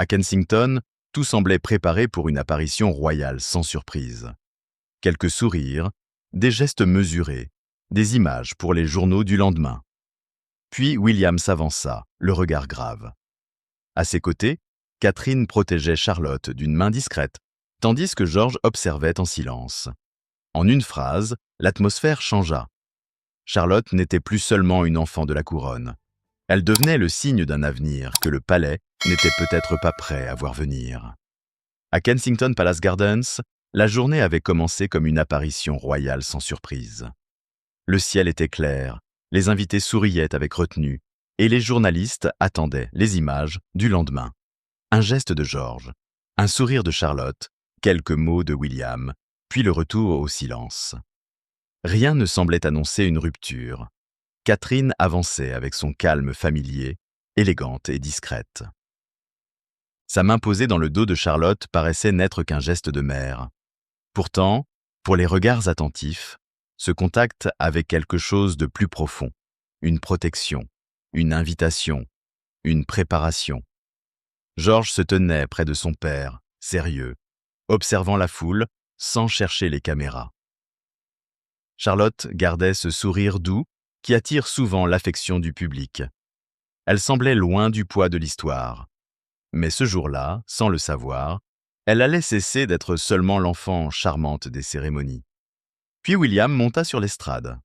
À Kensington, tout semblait préparé pour une apparition royale sans surprise. Quelques sourires, des gestes mesurés, des images pour les journaux du lendemain. Puis William s'avança, le regard grave. À ses côtés, Catherine protégeait Charlotte d'une main discrète, tandis que George observait en silence. En une phrase, l'atmosphère changea. Charlotte n'était plus seulement une enfant de la couronne. Elle devenait le signe d'un avenir que le palais n'était peut-être pas prêt à voir venir. À Kensington Palace Gardens, la journée avait commencé comme une apparition royale sans surprise. Le ciel était clair, les invités souriaient avec retenue, et les journalistes attendaient les images du lendemain. Un geste de George, un sourire de Charlotte, quelques mots de William, puis le retour au silence. Rien ne semblait annoncer une rupture. Catherine avançait avec son calme familier, élégante et discrète. Sa main posée dans le dos de Charlotte paraissait n'être qu'un geste de mère. Pourtant, pour les regards attentifs, ce contact avait quelque chose de plus profond, une protection, une invitation, une préparation. George se tenait près de son père, sérieux, observant la foule sans chercher les caméras. Charlotte gardait ce sourire doux qui attire souvent l'affection du public. Elle semblait loin du poids de l'histoire. Mais ce jour-là, sans le savoir, elle allait cesser d'être seulement l'enfant charmante des cérémonies. Puis William monta sur l'estrade.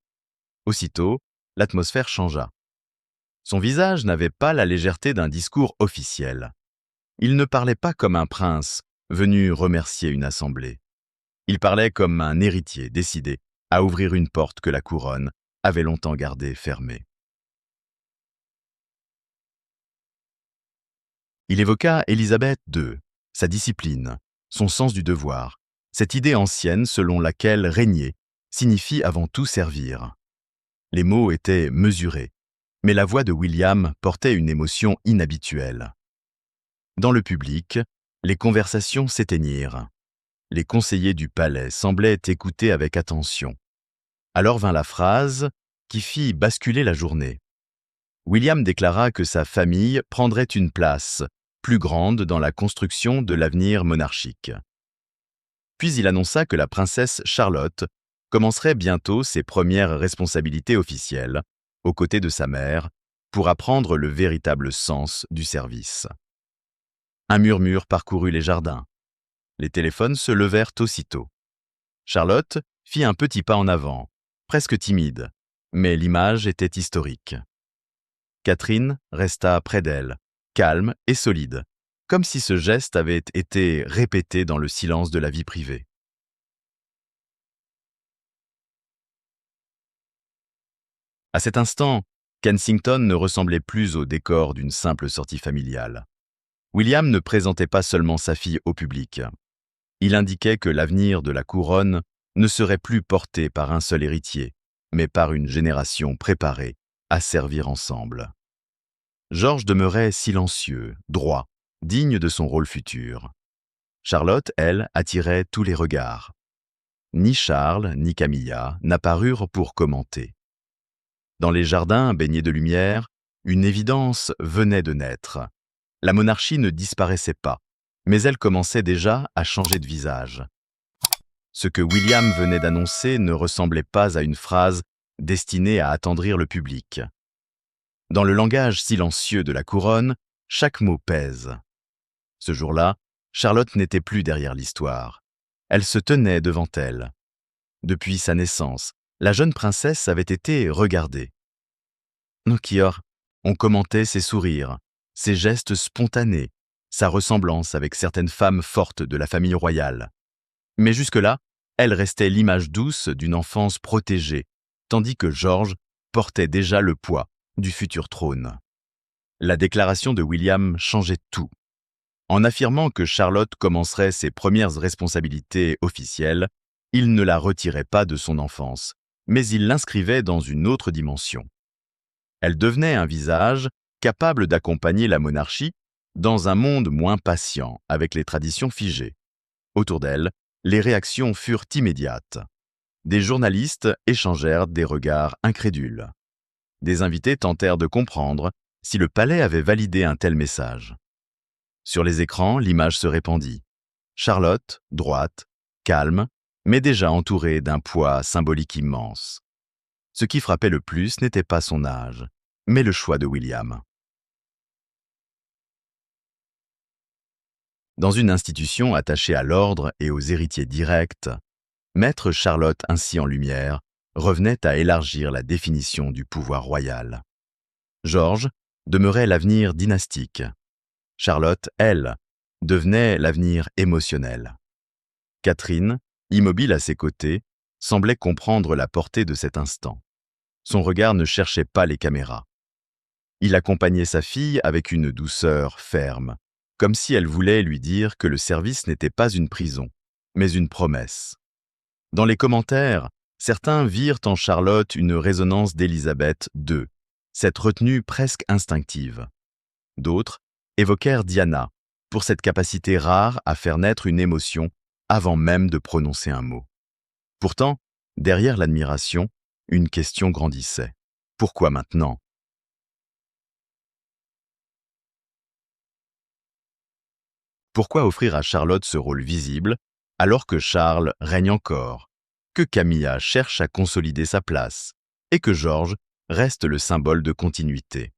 Aussitôt, l'atmosphère changea. Son visage n'avait pas la légèreté d'un discours officiel. Il ne parlait pas comme un prince venu remercier une assemblée. Il parlait comme un héritier décidé à ouvrir une porte que la couronne avait longtemps gardée fermée. Il évoqua Élisabeth II, sa discipline, son sens du devoir, cette idée ancienne selon laquelle régner signifie avant tout servir. Les mots étaient mesurés, mais la voix de William portait une émotion inhabituelle. Dans le public, les conversations s'éteignirent. Les conseillers du palais semblaient écouter avec attention. Alors vint la phrase qui fit basculer la journée. William déclara que sa famille prendrait une place plus grande dans la construction de l'avenir monarchique. Puis il annonça que la princesse Charlotte commencerait bientôt ses premières responsabilités officielles, aux côtés de sa mère, pour apprendre le véritable sens du service. Un murmure parcourut les jardins. Les téléphones se levèrent aussitôt. Charlotte fit un petit pas en avant, presque timide, mais l'image était historique. Catherine resta près d'elle, calme et solide, comme si ce geste avait été répété dans le silence de la vie privée. À cet instant, Kensington ne ressemblait plus au décor d'une simple sortie familiale. William ne présentait pas seulement sa fille au public. Il indiquait que l'avenir de la couronne ne serait plus porté par un seul héritier, mais par une génération préparée à servir ensemble. George demeurait silencieux, droit, digne de son rôle futur. Charlotte, elle, attirait tous les regards. Ni Charles ni Camilla n'apparurent pour commenter. Dans les jardins baignés de lumière, une évidence venait de naître. La monarchie ne disparaissait pas, mais elle commençait déjà à changer de visage. Ce que William venait d'annoncer ne ressemblait pas à une phrase destinée à attendrir le public. Dans le langage silencieux de la couronne, chaque mot pèse. Ce jour-là, Charlotte n'était plus derrière l'histoire. Elle se tenait devant elle. Depuis sa naissance, la jeune princesse avait été regardée. Nokior, on commentait ses sourires, ses gestes spontanés, sa ressemblance avec certaines femmes fortes de la famille royale. Mais jusque-là, elle restait l'image douce d'une enfance protégée, tandis que George portait déjà le poids du futur trône. La déclaration de William changeait tout. En affirmant que Charlotte commencerait ses premières responsabilités officielles, il ne la retirait pas de son enfance, mais il l'inscrivait dans une autre dimension. Elle devenait un visage capable d'accompagner la monarchie dans un monde moins patient avec les traditions figées. Autour d'elle, les réactions furent immédiates. Des journalistes échangèrent des regards incrédules. Des invités tentèrent de comprendre si le palais avait validé un tel message. Sur les écrans, l'image se répandit. Charlotte, droite, calme, mais déjà entourée d'un poids symbolique immense. Ce qui frappait le plus n'était pas son âge, mais le choix de William. Dans une institution attachée à l'ordre et aux héritiers directs, mettre Charlotte ainsi en lumière revenait à élargir la définition du pouvoir royal. George demeurait l'avenir dynastique. Charlotte, elle, devenait l'avenir émotionnel. Catherine, immobile à ses côtés, semblait comprendre la portée de cet instant. Son regard ne cherchait pas les caméras. Il accompagnait sa fille avec une douceur ferme, comme si elle voulait lui dire que le service n'était pas une prison, mais une promesse. Dans les commentaires, certains virent en Charlotte une résonance d'Élisabeth II, cette retenue presque instinctive. D'autres évoquèrent Diana, pour cette capacité rare à faire naître une émotion avant même de prononcer un mot. Pourtant, derrière l'admiration, une question grandissait. Pourquoi maintenant ? Pourquoi offrir à Charlotte ce rôle visible alors que Charles règne encore, que Camilla cherche à consolider sa place et que George reste le symbole de continuité?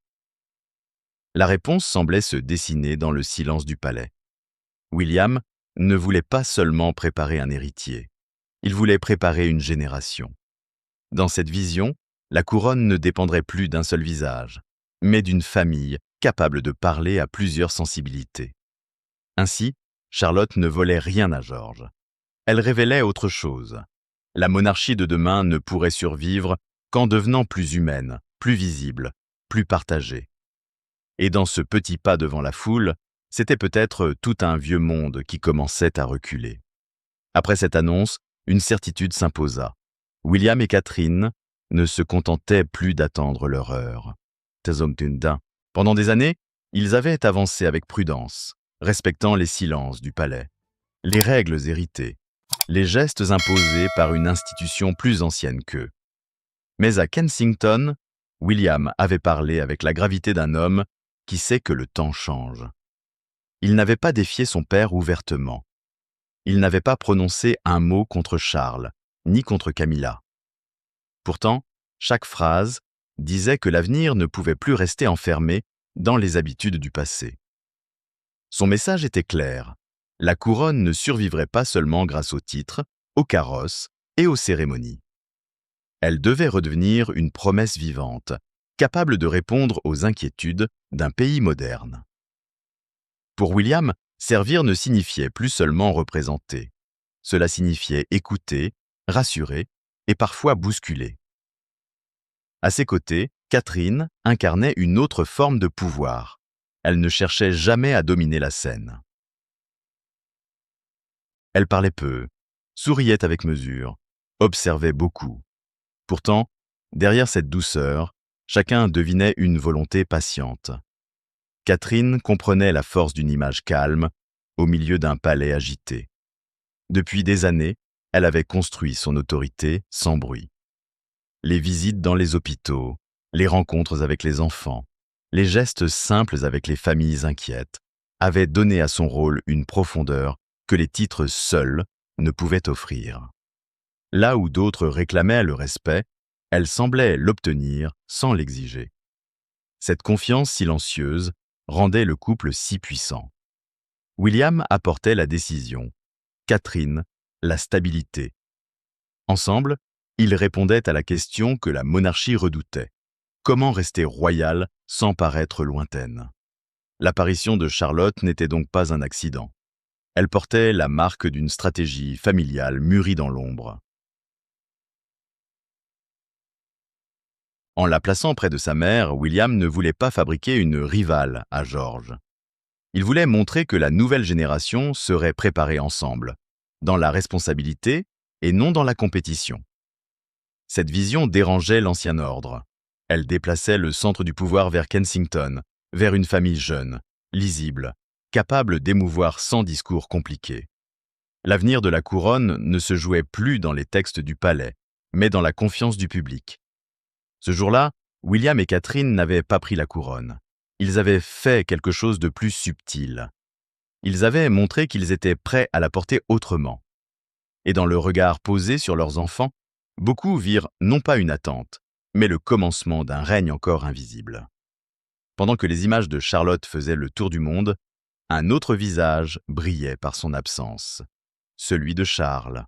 La réponse semblait se dessiner dans le silence du palais. William ne voulait pas seulement préparer un héritier, il voulait préparer une génération. Dans cette vision, la couronne ne dépendrait plus d'un seul visage, mais d'une famille capable de parler à plusieurs sensibilités. Ainsi, Charlotte ne volait rien à George. Elle révélait autre chose. La monarchie de demain ne pourrait survivre qu'en devenant plus humaine, plus visible, plus partagée. Et dans ce petit pas devant la foule, c'était peut-être tout un vieux monde qui commençait à reculer. Après cette annonce, une certitude s'imposa. William et Catherine ne se contentaient plus d'attendre leur heure. Pendant des années, ils avaient avancé avec prudence, respectant les silences du palais, les règles héritées, les gestes imposés par une institution plus ancienne qu'eux. Mais à Kensington, William avait parlé avec la gravité d'un homme qui sait que le temps change. Il n'avait pas défié son père ouvertement. Il n'avait pas prononcé un mot contre Charles, ni contre Camilla. Pourtant, chaque phrase disait que l'avenir ne pouvait plus rester enfermé dans les habitudes du passé. Son message était clair. La couronne ne survivrait pas seulement grâce aux titres, aux carrosses et aux cérémonies. Elle devait redevenir une promesse vivante, capable de répondre aux inquiétudes d'un pays moderne. Pour William, servir ne signifiait plus seulement représenter. Cela signifiait écouter, rassurer et parfois bousculer. À ses côtés, Catherine incarnait une autre forme de pouvoir. Elle ne cherchait jamais à dominer la scène. Elle parlait peu, souriait avec mesure, observait beaucoup. Pourtant, derrière cette douceur, chacun devinait une volonté patiente. Catherine comprenait la force d'une image calme au milieu d'un palais agité. Depuis des années, elle avait construit son autorité sans bruit. Les visites dans les hôpitaux, les rencontres avec les enfants, les gestes simples avec les familles inquiètes avaient donné à son rôle une profondeur que les titres seuls ne pouvaient offrir. Là où d'autres réclamaient le respect, elle semblait l'obtenir sans l'exiger. Cette confiance silencieuse rendait le couple si puissant. William apportait la décision, Catherine, la stabilité. Ensemble, ils répondaient à la question que la monarchie redoutait. Comment rester royale sans paraître lointaine? L'apparition de Charlotte n'était donc pas un accident. Elle portait la marque d'une stratégie familiale mûrie dans l'ombre. En la plaçant près de sa mère, William ne voulait pas fabriquer une rivale à George. Il voulait montrer que la nouvelle génération serait préparée ensemble, dans la responsabilité et non dans la compétition. Cette vision dérangeait l'ancien ordre. Elle déplaçait le centre du pouvoir vers Kensington, vers une famille jeune, lisible, capable d'émouvoir sans discours compliqués. L'avenir de la couronne ne se jouait plus dans les textes du palais, mais dans la confiance du public. Ce jour-là, William et Catherine n'avaient pas pris la couronne. Ils avaient fait quelque chose de plus subtil. Ils avaient montré qu'ils étaient prêts à la porter autrement. Et dans le regard posé sur leurs enfants, beaucoup virent non pas une attente, mais le commencement d'un règne encore invisible. Pendant que les images de Charlotte faisaient le tour du monde, un autre visage brillait par son absence, celui de Charles.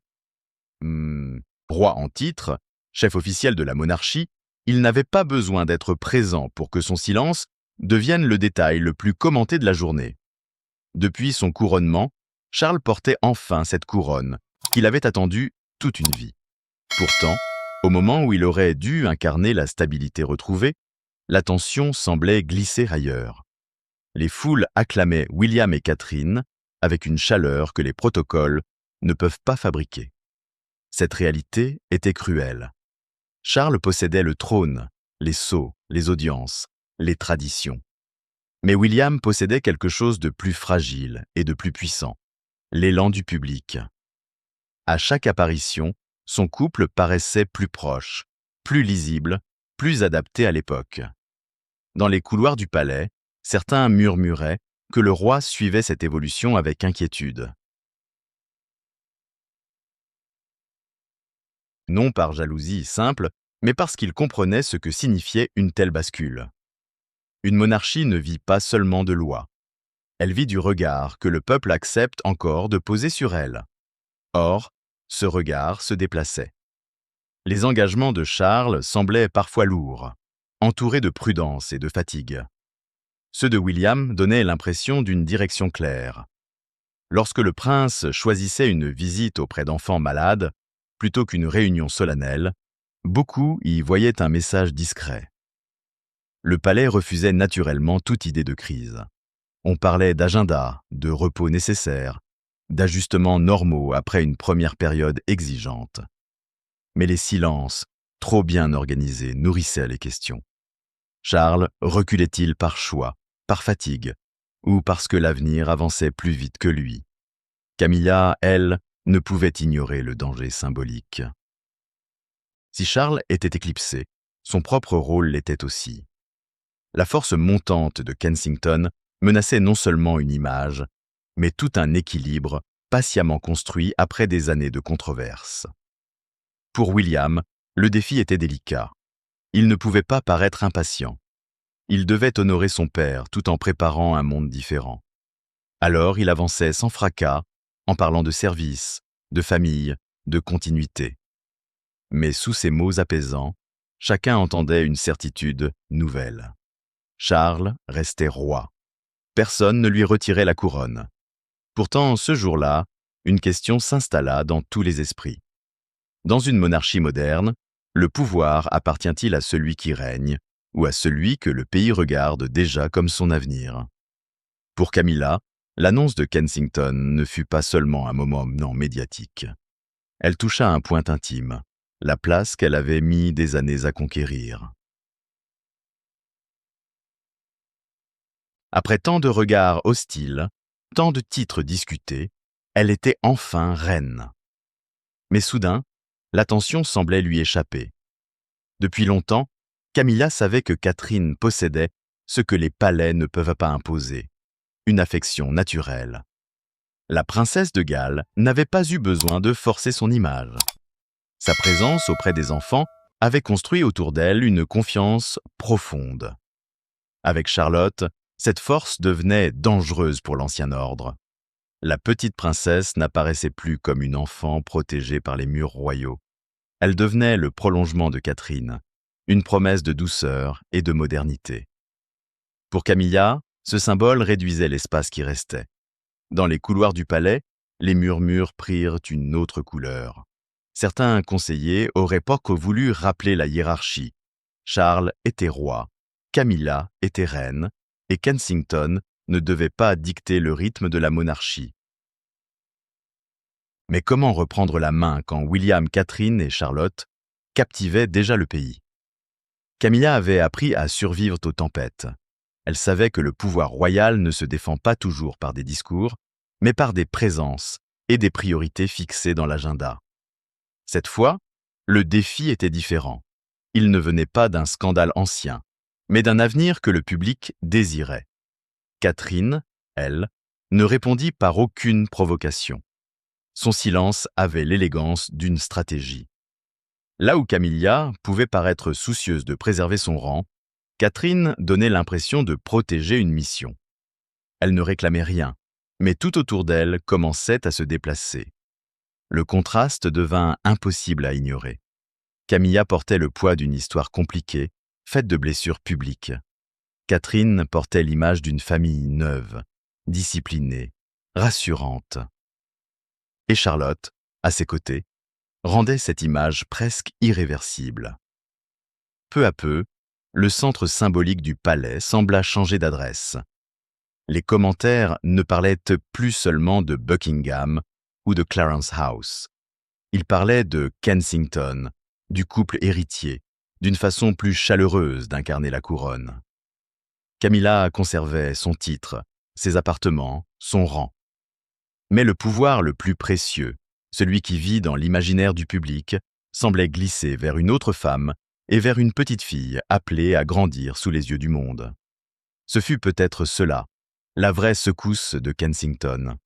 Roi en titre, chef officiel de la monarchie, il n'avait pas besoin d'être présent pour que son silence devienne le détail le plus commenté de la journée. Depuis son couronnement, Charles portait enfin cette couronne qu'il avait attendue toute une vie. Pourtant, au moment où il aurait dû incarner la stabilité retrouvée, l'attention semblait glisser ailleurs. Les foules acclamaient William et Catherine avec une chaleur que les protocoles ne peuvent pas fabriquer. Cette réalité était cruelle. Charles possédait le trône, les sceaux, les audiences, les traditions. Mais William possédait quelque chose de plus fragile et de plus puissant, l'élan du public. À chaque apparition, son couple paraissait plus proche, plus lisible, plus adapté à l'époque. Dans les couloirs du palais, certains murmuraient que le roi suivait cette évolution avec inquiétude. Non par jalousie simple, mais parce qu'il comprenait ce que signifiait une telle bascule. Une monarchie ne vit pas seulement de lois. Elle vit du regard que le peuple accepte encore de poser sur elle. Or, ce regard se déplaçait. Les engagements de Charles semblaient parfois lourds, entourés de prudence et de fatigue. Ceux de William donnaient l'impression d'une direction claire. Lorsque le prince choisissait une visite auprès d'enfants malades, plutôt qu'une réunion solennelle, beaucoup y voyaient un message discret. Le palais refusait naturellement toute idée de crise. On parlait d'agenda, de repos nécessaire, d'ajustements normaux après une première période exigeante. Mais les silences, trop bien organisés, nourrissaient les questions. Charles reculait-il par choix, par fatigue, ou parce que l'avenir avançait plus vite que lui? Camilla, elle, ne pouvait ignorer le danger symbolique. Si Charles était éclipsé, son propre rôle l'était aussi. La force montante de Kensington menaçait non seulement une image, mais tout un équilibre patiemment construit après des années de controverses. Pour William, le défi était délicat. Il ne pouvait pas paraître impatient. Il devait honorer son père tout en préparant un monde différent. Alors il avançait sans fracas, en parlant de service, de famille, de continuité. Mais sous ces mots apaisants, chacun entendait une certitude nouvelle. Charles restait roi. Personne ne lui retirait la couronne. Pourtant, ce jour-là, une question s'installa dans tous les esprits. Dans une monarchie moderne, le pouvoir appartient-il à celui qui règne ou à celui que le pays regarde déjà comme son avenir? Pour Camilla, l'annonce de Kensington ne fut pas seulement un moment médiatique. Elle toucha un point intime, la place qu'elle avait mis des années à conquérir. Après tant de regards hostiles, tant de titres discutés, elle était enfin reine. Mais soudain, l'attention semblait lui échapper. Depuis longtemps, Camilla savait que Catherine possédait ce que les palais ne peuvent pas imposer, une affection naturelle. La princesse de Galles n'avait pas eu besoin de forcer son image. Sa présence auprès des enfants avait construit autour d'elle une confiance profonde. Avec Charlotte, cette force devenait dangereuse pour l'ancien ordre. La petite princesse n'apparaissait plus comme une enfant protégée par les murs royaux. Elle devenait le prolongement de Catherine, une promesse de douceur et de modernité. Pour Camilla, ce symbole réduisait l'espace qui restait. Dans les couloirs du palais, les murmures prirent une autre couleur. Certains conseillers auraient presque voulu rappeler la hiérarchie. Charles était roi, Camilla était reine, et Kensington ne devait pas dicter le rythme de la monarchie. Mais comment reprendre la main quand William, Catherine et Charlotte captivaient déjà le pays? Camilla avait appris à survivre aux tempêtes. Elle savait que le pouvoir royal ne se défend pas toujours par des discours, mais par des présences et des priorités fixées dans l'agenda. Cette fois, le défi était différent. Il ne venait pas d'un scandale ancien, mais d'un avenir que le public désirait. Catherine, elle, ne répondit par aucune provocation. Son silence avait l'élégance d'une stratégie. Là où Camilla pouvait paraître soucieuse de préserver son rang, Catherine donnait l'impression de protéger une mission. Elle ne réclamait rien, mais tout autour d'elle commençait à se déplacer. Le contraste devint impossible à ignorer. Camilla portait le poids d'une histoire compliquée, faite de blessures publiques. Catherine portait l'image d'une famille neuve, disciplinée, rassurante. Et Charlotte, à ses côtés, rendait cette image presque irréversible. Peu à peu, le centre symbolique du palais sembla changer d'adresse. Les commentaires ne parlaient plus seulement de Buckingham ou de Clarence House. Ils parlaient de Kensington, du couple héritier, d'une façon plus chaleureuse d'incarner la couronne. Camilla conservait son titre, ses appartements, son rang. Mais le pouvoir le plus précieux, celui qui vit dans l'imaginaire du public, semblait glisser vers une autre femme et vers une petite fille appelée à grandir sous les yeux du monde. Ce fut peut-être cela, la vraie secousse de Kensington.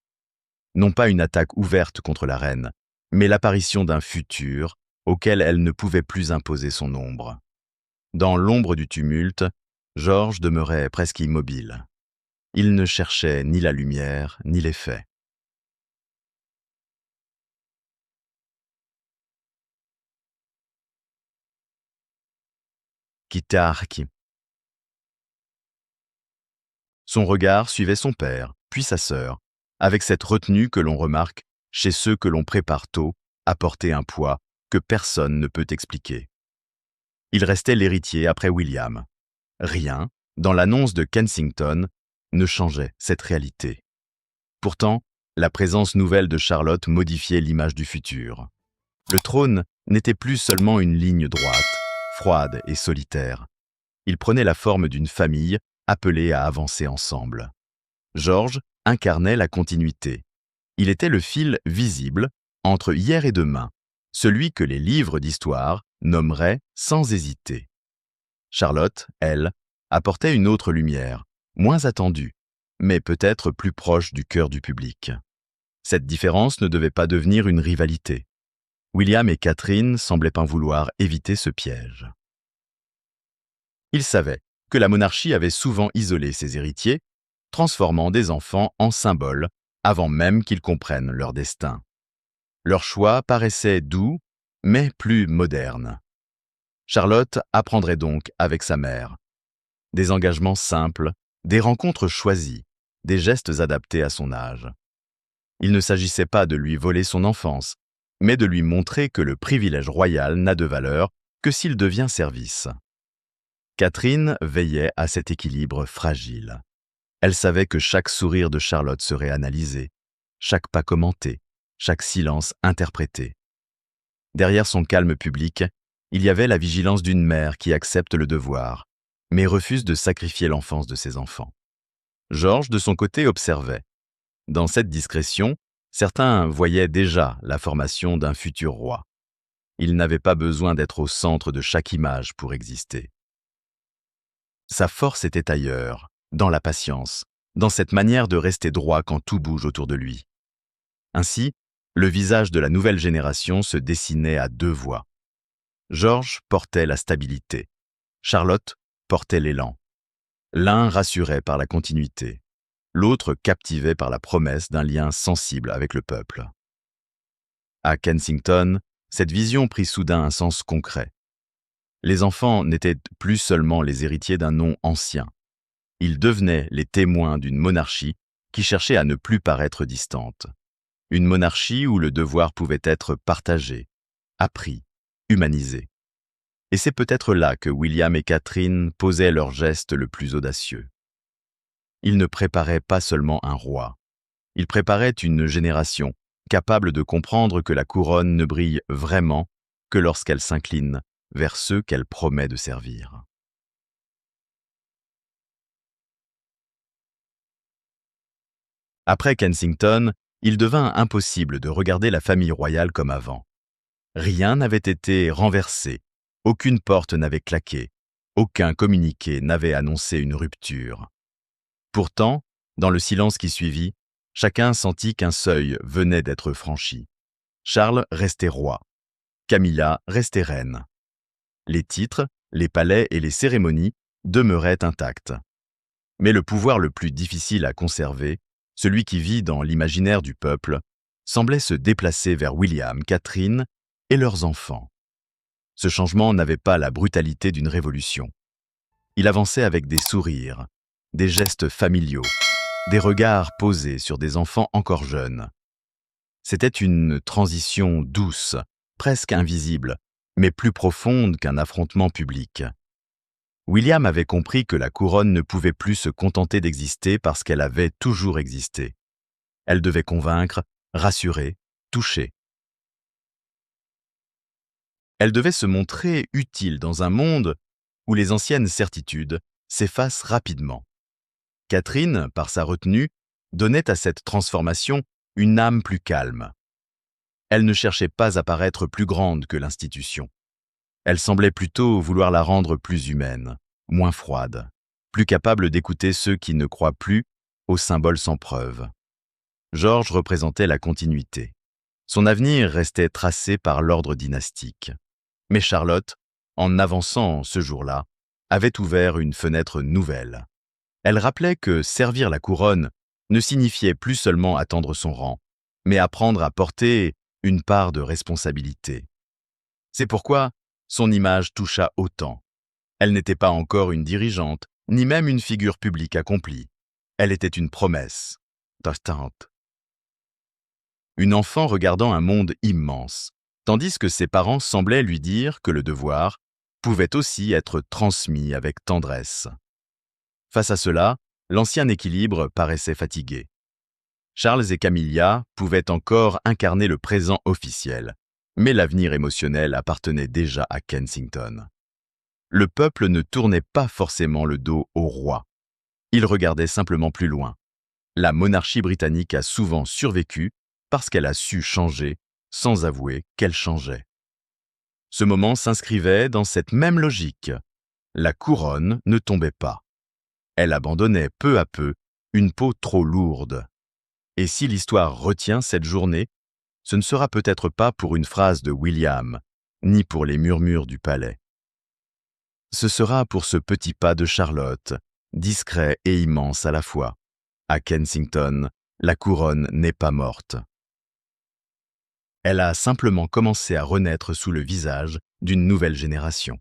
Non pas une attaque ouverte contre la reine, mais l'apparition d'un futur auquel elle ne pouvait plus imposer son ombre. Dans l'ombre du tumulte, George demeurait presque immobile. Il ne cherchait ni la lumière, ni les faits. Kitarki. Son regard suivait son père, puis sa sœur, avec cette retenue que l'on remarque chez ceux que l'on prépare tôt à porter un poids que personne ne peut expliquer. Il restait l'héritier après William. Rien, dans l'annonce de Kensington, ne changeait cette réalité. Pourtant, la présence nouvelle de Charlotte modifiait l'image du futur. Le trône n'était plus seulement une ligne droite, froide et solitaire. Il prenait la forme d'une famille appelée à avancer ensemble. George incarnait la continuité. Il était le fil visible entre hier et demain, celui que les livres d'histoire nommeraient sans hésiter. Charlotte, elle, apportait une autre lumière, moins attendue, mais peut-être plus proche du cœur du public. Cette différence ne devait pas devenir une rivalité. William et Catherine semblaient pas vouloir éviter ce piège. Ils savaient que la monarchie avait souvent isolé ses héritiers, transformant des enfants en symboles avant même qu'ils comprennent leur destin. Leur choix paraissait doux, mais plus moderne. Charlotte apprendrait donc avec sa mère. Des engagements simples, des rencontres choisies, des gestes adaptés à son âge. Il ne s'agissait pas de lui voler son enfance, mais de lui montrer que le privilège royal n'a de valeur que s'il devient service. Catherine veillait à cet équilibre fragile. Elle savait que chaque sourire de Charlotte serait analysé, chaque pas commenté, chaque silence interprété. Derrière son calme public, il y avait la vigilance d'une mère qui accepte le devoir, mais refuse de sacrifier l'enfance de ses enfants. George, de son côté, observait. Dans cette discrétion, certains voyaient déjà la formation d'un futur roi. Il n'avait pas besoin d'être au centre de chaque image pour exister. Sa force était ailleurs, dans la patience, dans cette manière de rester droit quand tout bouge autour de lui. Ainsi, le visage de la nouvelle génération se dessinait à deux voies. George portait la stabilité, Charlotte portait l'élan. L'un rassurait par la continuité, l'autre captivait par la promesse d'un lien sensible avec le peuple. À Kensington, cette vision prit soudain un sens concret. Les enfants n'étaient plus seulement les héritiers d'un nom ancien. Ils devenaient les témoins d'une monarchie qui cherchait à ne plus paraître distante. Une monarchie où le devoir pouvait être partagé, appris, humanisé. Et c'est peut-être là que William et Catherine posaient leur geste le plus audacieux. Ils ne préparaient pas seulement un roi, ils préparaient une génération capable de comprendre que la couronne ne brille vraiment que lorsqu'elle s'incline vers ceux qu'elle promet de servir. Après Kensington, il devint impossible de regarder la famille royale comme avant. Rien n'avait été renversé, aucune porte n'avait claqué, aucun communiqué n'avait annoncé une rupture. Pourtant, dans le silence qui suivit, Chacun sentit qu'un seuil venait d'être franchi. Charles restait roi. Camilla restait reine. Les titres, les palais et les cérémonies demeuraient intacts. Mais le pouvoir le plus difficile à conserver, celui qui vit dans l'imaginaire du peuple, semblait se déplacer vers William, Catherine et leurs enfants. Ce changement n'avait pas la brutalité d'une révolution. Il avançait avec des sourires, des gestes familiaux, des regards posés sur des enfants encore jeunes. C'était une transition douce, presque invisible, mais plus profonde qu'un affrontement public. William avait compris que la couronne ne pouvait plus se contenter d'exister parce qu'elle avait toujours existé. Elle devait convaincre, rassurer, toucher. Elle devait se montrer utile dans un monde où les anciennes certitudes s'effacent rapidement. Catherine, par sa retenue, donnait à cette transformation une âme plus calme. Elle ne cherchait pas à paraître plus grande que l'institution. Elle semblait plutôt vouloir la rendre plus humaine, moins froide, plus capable d'écouter ceux qui ne croient plus aux symboles sans preuve. George représentait la continuité. Son avenir restait tracé par l'ordre dynastique. Mais Charlotte, en avançant ce jour-là, avait ouvert une fenêtre nouvelle. Elle rappelait que servir la couronne ne signifiait plus seulement attendre son rang, mais apprendre à porter une part de responsabilité. C'est pourquoi son image toucha autant. Elle n'était pas encore une dirigeante, ni même une figure publique accomplie. Elle était une promesse, distante. Une enfant regardant un monde immense, tandis que ses parents semblaient lui dire que le devoir pouvait aussi être transmis avec tendresse. Face à cela, l'ancien équilibre paraissait fatigué. Charles et Camilla pouvaient encore incarner le présent officiel, mais l'avenir émotionnel appartenait déjà à Kensington. Le peuple ne tournait pas forcément le dos au roi. Il regardait simplement plus loin. La monarchie britannique a souvent survécu parce qu'elle a su changer sans avouer qu'elle changeait. Ce moment s'inscrivait dans cette même logique. La couronne ne tombait pas. Elle abandonnait peu à peu une peau trop lourde. Et si l'histoire retient cette journée, ce ne sera peut-être pas pour une phrase de William, ni pour les murmures du palais. Ce sera pour ce petit pas de Charlotte, discret et immense à la fois. À Kensington, la couronne n'est pas morte. Elle a simplement commencé à renaître sous le visage d'une nouvelle génération.